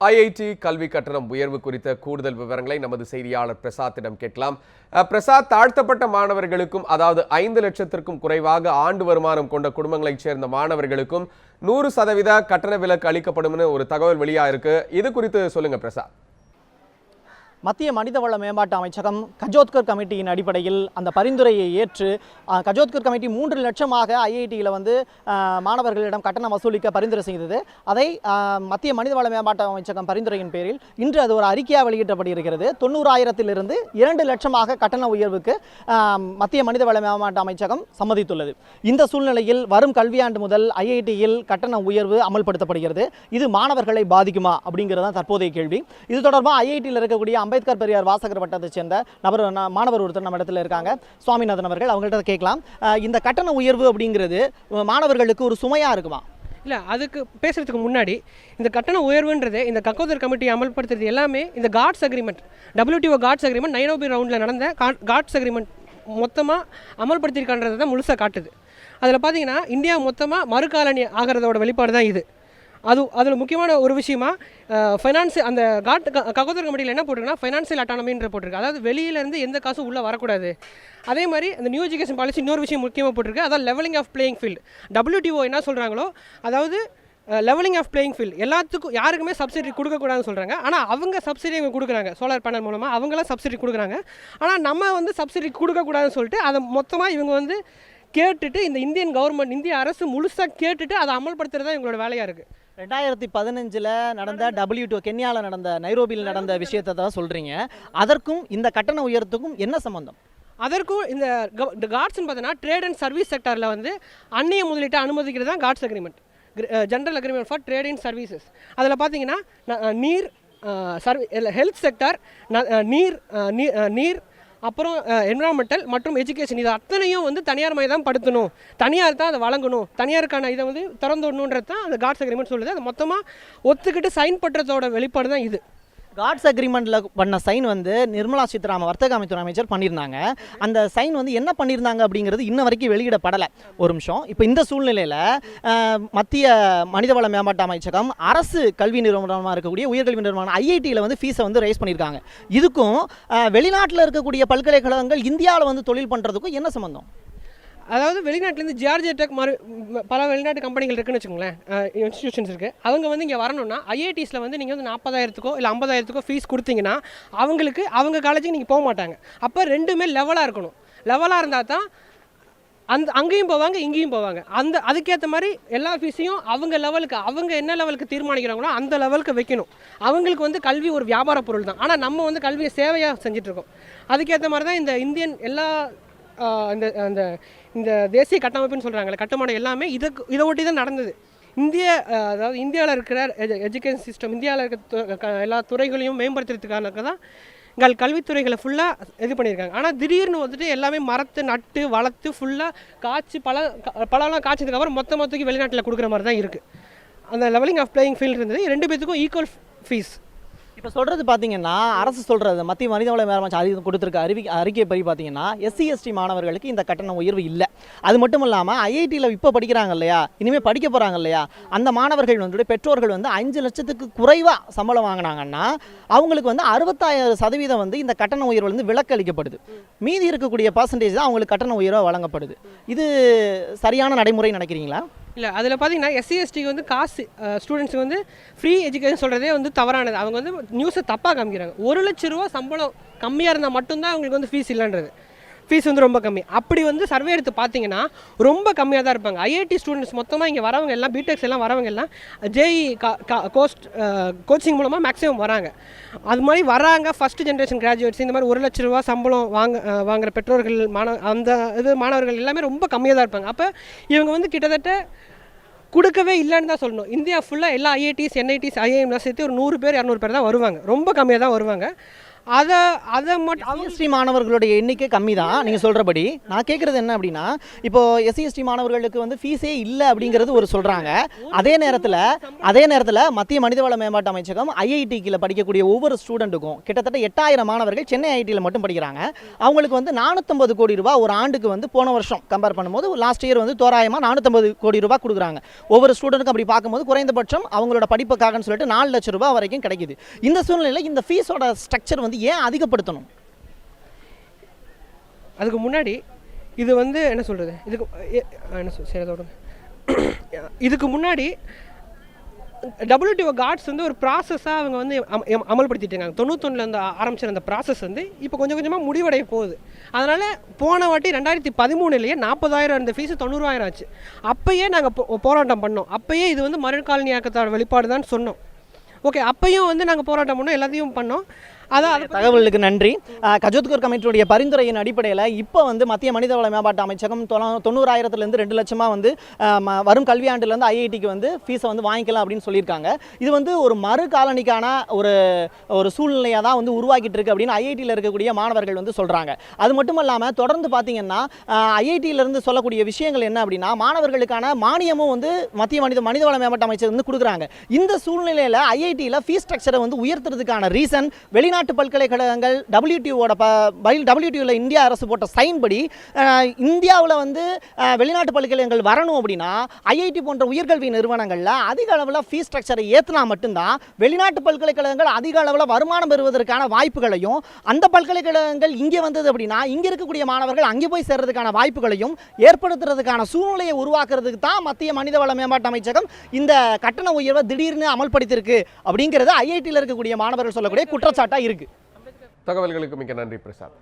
IIT கல்வி கட்டணம் உயர்வு குறித்த கூடுதல் விவரங்களை நமது செய்தியாளர் பிரசாத்திடம் கேட்கலாம். பிரசாத், தாழ்த்தப்பட்ட மாணவர்களுக்கும் அதாவது 5 லட்சத்திற்கும் குறைவாக ஆண்டு வருமானம் கொண்ட குடும்பங்களைச் சேர்ந்த மாணவர்களுக்கும் 100% கட்டண விலக்கு அளிக்கப்படும் ஒரு தகவல் வெளியாயிருக்கு. இது குறித்து சொல்லுங்க பிரசாத். மத்திய மனிதவள மேம்பாட்டு அமைச்சகம் கஜோத்கர் கமிட்டியின் அடிப்படையில் அந்த பரிந்துரையை ஏற்று கஜோத்கர் கமிட்டி 3 லட்சமாக ஐஐடியில் மாணவர்களிடம் கட்டணம் வசூலிக்க பரிந்துரை செய்தது. அதை மத்திய மனிதவள மேம்பாட்டு அமைச்சகம் பரிந்துரையின் பேரில் இன்று அது ஒரு அறிக்கையாக வெளியிட்டப்படுகிறது. 90,000 2 லட்சமாக கட்டண உயர்வுக்கு மத்திய மனிதவள மேம்பாட்டு அமைச்சகம் சம்மதித்துள்ளது. இந்த சூழ்நிலையில் வரும் கல்வியாண்டு முதல் ஐஐடியில் கட்டண உயர்வு அமல்படுத்தப்படுகிறது. இது மாணவர்களை பாதிக்குமா அப்படிங்கிறது தான் தற்போதைய கேள்வி. இது தொடர்பாக ஐஐடியில் இருக்கக்கூடிய அம்பேத்கர் பெரியார் வாசகர் வட்டத்தை சேர்ந்த மாணவர் ஒருத்தர் நம்ம இடத்துல இருக்காங்க, சுவாமிநாதன் அவர்கள். அவங்கள்ட்ட கேட்கலாம், இந்த கட்டண உயர்வு அப்படிங்கிறது மாணவர்களுக்கு ஒரு சுமையா இருக்குமா? இல்லை, அதுக்கு பேசுகிறதுக்கு முன்னாடி இந்த கட்டண உயர்வுன்றது இந்த கஜோத்கர் கமிட்டி அமல்படுத்துறது எல்லாமே இந்த GATS agreement, WTO GATS agreement, Nairobi ரவுண்டில் நடந்த காட்ஸ் அக்ரிமெண்ட் மொத்தமாக அமல்படுத்தியிருக்கான்றது தான் முழுசாக காட்டுது. அதில் பார்த்தீங்கன்னா இந்தியா மொத்தமாக மறுகாலனி ஆகிறதோட வெளிப்பாடு தான் இது. அதில் முக்கியமான ஒரு விஷயமா ஃபைனான்ஸ் அந்த கஜோத்கர் கமிட்டியில் என்ன போட்டிருக்குன்னா ஃபைனான்சியல் அட்டானமின்ற போட்டிருக்கு. அதாவது வெளியிலேருந்து எந்த காசும் உள்ளே வரக்கூடாது. அதே மாதிரி அந்த நியூ எஜுகேஷன் பாலிசி இன்னொரு விஷயம் முக்கியமாக போட்டிருக்கு, அதாவது levelling of playing field. WTO என்ன சொல்கிறாங்களோ, அதாவது லெவலிங் ஆஃப் பிளேயிங் ஃபீல்டு எல்லாத்துக்கும் யாருக்குமே சப்சிடி கொடுக்கக்கூடாதுன்னு சொல்கிறாங்க. ஆனால் அவங்க சப்சிடி அவங்க கொடுக்குறாங்க, சோலார் பேனல் மூலமாக அவங்களாம் சப்சிடி கொடுக்குறாங்க. ஆனால் நம்ம சப்சிடி கொடுக்கக்கூடாதுன்னு சொல்லிட்டு அதை மொத்தமாக இவங்க கேட்டுட்டு இந்த இந்தியன் கவர்மெண்ட், இந்திய அரசு முழுசாக கேட்டுட்டு அதை அமல்படுத்துறது தான் எங்களோட வேலையாக இருக்குது. 2015 நடந்த WTO கென்யாவில் நடந்த நைரோபியில் நடந்த விஷயத்தை தான் சொல்கிறீங்க. அதற்கும் இந்த கட்டண உயர்த்துக்கும் என்ன சம்பந்தம்? அதற்கும் இந்த காட்ஸ்ன்னு பார்த்தீங்கன்னா ட்ரேட் அண்ட் சர்வீஸ் செக்டரில் அந்நிய முதலீட்டை அனுமதிக்கிறது தான் GATS agreement, general agreement for trade and services. அதில் பார்த்தீங்கன்னா நீர், ஹெல்த் செக்டர், நீர் அப்புறம் என்விரான்மெண்டல் மற்றும் எஜுகேஷன், இது அத்தனையும் தனியார் தான் படுத்தணும், தனியார் தான் அதை வழங்கணும், தனியாருக்கான இதை திறந்துடணுன்றது தான் அந்த காட்ஸ் அக்ரிமெண்ட் சொல்லுது. அது மொத்தமாக ஒத்துக்கிட்டு சைன் பண்ணுறதோட வெளிப்பாடு தான் இது. காட்ஸ் அக்ரிமெண்ட்டில் பண்ண சைன் நிர்மலா சீதாராமன் வர்த்தக அமைச்சர் பண்ணியிருந்தாங்க. அந்த சைன் என்ன பண்ணியிருந்தாங்க அப்படிங்கிறது இன்ன வரைக்கும் வெளியிடப்படலை. ஒரு நிமிஷம், இப்போ இந்த சூழ்நிலையில் மத்திய மனிதவள மேம்பாட்டு அமைச்சகம் அரசு கல்வி நிறுவனமாக இருக்கக்கூடிய உயர்கல்வி நிறுவனம் ஐஐடியில் ஃபீஸை ரைஸ் பண்ணியிருக்காங்க. இதுக்கும் வெளிநாட்டில் இருக்கக்கூடிய பல்கலைக்கழகங்கள் இந்தியாவில் தொழில் பண்ணுறதுக்கும் என்ன சம்பந்தம்? அதாவது வெளிநாட்டிலேருந்து ஜார்ஜியா டெக் மாதிரி பல வெளிநாட்டு கம்பெனிகள் இருக்குன்னு வச்சுக்கோங்களேன், இன்ஸ்டியூஷன்ஸ் இருக்குது. அவங்க இங்கே வரணும்னா ஐஐடிஸில் நீங்கள் 40,000க்கோ இல்லை 50,000க்கோ ஃபீஸ் கொடுத்தீங்கன்னா அவங்க காலேஜுக்கு நீங்கள் போக மாட்டாங்க. அப்போ ரெண்டுமே லெவலாக இருக்கணும். லெவலாக இருந்தால் தான் அங்கேயும் போவாங்க, இங்கேயும் போவாங்க. அதுக்கேற்ற மாதிரி எல்லா ஃபீஸையும் அவங்க என்ன லெவலுக்கு தீர்மானிக்கிறாங்களோ அந்த லெவலுக்கு வைக்கணும். அவங்களுக்கு கல்வி ஒரு வியாபார பொருள் தான். ஆனால் நம்ம கல்வியை சேவையாக செஞ்சிட்ருக்கோம். அதுக்கேற்ற மாதிரி தான் இந்த இந்தியன் எல்லா இந்த தேசிய கட்டமைப்புன்னு சொல்கிறாங்களே, கட்டுமானம் எல்லாமே இதை ஒட்டி தான் நடந்தது. அதாவது இந்தியாவில் இருக்கிற எஜுகேஷன் சிஸ்டம், இந்தியாவில் இருக்க எல்லா துறைகளையும் மேம்படுத்துறதுக்காக தான் கல்வித்துறைகளை ஃபுல்லாக இது பண்ணியிருக்காங்க. ஆனால் திடீர்னு எல்லாமே மரத்தை நட்டு வளர்த்து ஃபுல்லாக காய்ச்சி பழம்லாம் காய்ச்சதுக்கப்புறம் மொத்தத்துக்கு வெளிநாட்டில் கொடுக்குற மாதிரி தான் இருக்குது. அந்த லெவலிங் ஆஃப் பிளேயிங் ஃபீல்டு இருந்தது. 2 பேத்துக்கும் ஈக்குவல் ஃபீஸ். இப்போ சொல்கிறது பார்த்தீங்கன்னா, அரசு சொல்கிறது மத்திய மனிதவள மேம்பாட்டு கொடுத்துருக்க அறிக்கை படி பார்த்தீங்கன்னா SC/ST மாணவர்களுக்கு இந்த கட்டண உயர்வு இல்லை. அது மட்டும் இல்லாமல் ஐஐடியில் இப்போ படிக்கிறாங்க இல்லையா, இனிமேல் படிக்க போகிறாங்க இல்லையா, அந்த மாணவர்கள் பெற்றோர்கள் 5 லட்சத்துக்கு குறைவாக சம்பளம் வாங்கினாங்கன்னா அவங்களுக்கு 65% இந்த கட்டண உயர்வு விலக்கு அளிக்கப்படுது. மீதி இருக்கக்கூடிய பர்சன்டேஜ் தான் அவங்களுக்கு கட்டண உயர்வு வழங்கப்படுது. இது சரியான நடைமுறை நினைக்கிறீங்களா? இல்லை, அதில் பார்த்தீங்கன்னா SC/STக்கு காசு ஸ்டூடெண்ட்ஸுக்கு ஃப்ரீ எஜுகேஷன் சொல்கிறதே தவறானது. அவங்க நியூஸை தப்பாக காமிக்கிறாங்க. 1 லட்ச ரூபா சம்பளம் கம்மியாக இருந்தால் மட்டும்தான் அவங்களுக்கு ஃபீஸ் இல்லைன்றது. ஃபீஸ் ரொம்ப கம்மி. அப்படி சர்வே எடுத்து பார்த்தீங்கன்னா ரொம்ப கம்மியாக தான் இருப்பாங்க. ஐஐடி ஸ்டூடெண்ட்ஸ் மொத்தமாக இங்கே வரவங்க எல்லாம், பிடெக்ஸ் எல்லாம் வரவங்க எல்லாம் JEE கோச்சிங் மூலமாக மேக்ஸிமம் வராங்க. அது மாதிரி வராங்க ஃபஸ்ட் ஜென்ரேஷன் கிராஜுவேட்ஸ். இந்த மாதிரி 1 லட்ச ரூபா சம்பளம் வாங்குகிற பெற்றோர்கள் மாணவர்கள் எல்லாமே ரொம்ப கம்மியாக தான் இருப்பாங்க. அப்போ இவங்க கிட்டத்தட்ட கொடுக்கவே இல்லைன்னு தான் சொல்லணும். இந்தியா ஃபுல்லாக எல்லா IITs NITs IIMலாம் சேர்த்து ஒரு 100 பேர் 200 பேர் தான் வருவாங்க. ரொம்ப கம்மியாக தான் வருவாங்க. அதை மட்டும் எஸ்சி மாணவர்களுடைய எண்ணிக்கை கம்மி தான் நீங்கள் சொல்கிறபடி. நான் கேட்குறது என்ன அப்படின்னா, இப்போ எஸ்சி மாணவர்களுக்கு வந்து ஃபீஸே இல்லை அப்படிங்கிறது ஒரு சொல்கிறாங்க. அதே நேரத்தில் மத்திய மனிதவள மேம்பாட்டு அமைச்சகம் ஐஐடிக்கில் படிக்கக்கூடிய ஒவ்வொரு ஸ்டூடெண்ட்டுக்கும் கிட்டத்தட்ட 8000 மாணவர்கள் சென்னை ஐஐடியில் மட்டும் படிக்கிறாங்க. அவங்களுக்கு வந்து 450 கோடி ரூபாய் ஒரு ஆண்டுக்கு வந்து போன வருஷம் கம்பேர் பண்ணும்போது லாஸ்ட் இயர் வந்து தோராயமாக 450 கோடி ரூபாய் கொடுக்குறாங்க ஒவ்வொரு ஸ்டூடெண்ட்டுக்கும். அப்படி பார்க்கும்போது குறைந்தபட்சம் அவங்களோட படிப்புக்காகன்னு சொல்லிட்டு 4 லட்சம் ரூபாய் வரைக்கும் கிடைக்குது. இந்த சூழ்நிலையில் இந்த ஃபீஸோட ஸ்ட்ரக்சர் வந்து ஏன் அதிகப்படுத்தணும்? அதுக்கு முன்னாடி இது வந்து என்ன சொல்கிறது, இதுக்கு முன்னாடி WTO கார்ட்ஸ் வந்து ஒரு ப்ராசஸாக அவங்க வந்து அமல்படுத்திட்டு இருக்காங்க. 91 வந்து ஆரம்பிச்சிருந்த அந்த ப்ராசஸ் வந்து இப்போ கொஞ்சம் கொஞ்சமாக முடிவடைய போகுது. அதனால் போன வாட்டி 2013 40,000 இருந்த ஃபீஸு 90,000 ஆச்சு. அப்போயே நாங்கள் போராட்டம் பண்ணோம். அப்போயே இது வந்து மறுகாலனியாக்கத்தோட வெளிப்பாடு தான் சொன்னோம். ஓகே, அப்பையும் வந்து நாங்கள் போராட்டம் பண்ணோம், எல்லாத்தையும் பண்ணோம். அதான் தகவலுக்கு நன்றி. கஜோத்கர் கமிட்டியுடைய பரிந்துரையின் அடிப்படையில் இப்போ வந்து மத்திய மனிதவள மேம்பாட்டு அமைச்சகம் 90,000 2 லட்சமாக வந்து வரும் கல்வியாண்டுலேருந்து ஐஐடிக்கு வந்து ஃபீஸை வந்து வாங்கிக்கலாம் அப்படின்னு சொல்லியிருக்காங்க. இது வந்து ஒரு மறு காலனிக்கான ஒரு சூழ்நிலையாக தான் வந்து உருவாக்கிட்டு இருக்கு அப்படின்னு ஐஐடியில் இருக்கக்கூடிய மாணவர்கள் வந்து சொல்கிறாங்க. அது மட்டும் இல்லாமல் தொடர்ந்து பார்த்தீங்கன்னா ஐஐடியிலேருந்து சொல்லக்கூடிய விஷயங்கள் என்ன அப்படின்னா, மாணவர்களுக்கான மானியமும் வந்து மத்திய மனிதவள மேம்பாட்டு அமைச்சகம் வந்து கொடுக்குறாங்க. இந்த சூழ்நிலையில் ஐஐடியில் ஃபீஸ் ஸ்ட்ரக்சரை வந்து உயர்த்துறதுக்கான ரீசன் வெளிநாட்டு பல்கலைக்கழகங்கள் WTOவில் இந்தியா அரசு போட்ட சைன் படி இந்தியாவில் வந்து வெளிநாட்டு பல்கலைக்கழகங்கள் வரணும் அப்படின்னா ஐஐடி போன்ற உயர்கல்வி நிறுவனங்களில் அதிக அளவில் ஃபீஸ் ஸ்ட்ரக்சரை ஏற்றினா மட்டும்தான் வெளிநாட்டு பல்கலைக்கழகங்கள் அதிக அளவில் வருமானம் பெறுவதற்கான வாய்ப்புகளையும், அந்த பல்கலைக்கழகங்கள் இங்கே வந்தது அப்படின்னா இங்கே இருக்கக்கூடிய மாணவர்கள் அங்கே போய் சேர்றதுக்கான வாய்ப்புகளையும் ஏற்படுத்துறதுக்கான சூழ்நிலையை உருவாக்குறதுக்கு தான் மத்திய மனிதவள மேம்பாட்டு அமைச்சகம் இந்த கட்டண உயர்வை திடீர்னு அமல்படுத்தியிருக்கு அப்படிங்கிறது ஐஐடியில் இருக்கக்கூடிய மாணவர்கள் சொல்லக்கூடிய குற்றச்சாட்டாக இருக்கு. தகவல்களுக்கு மிக்க நன்றி பிரசாத்.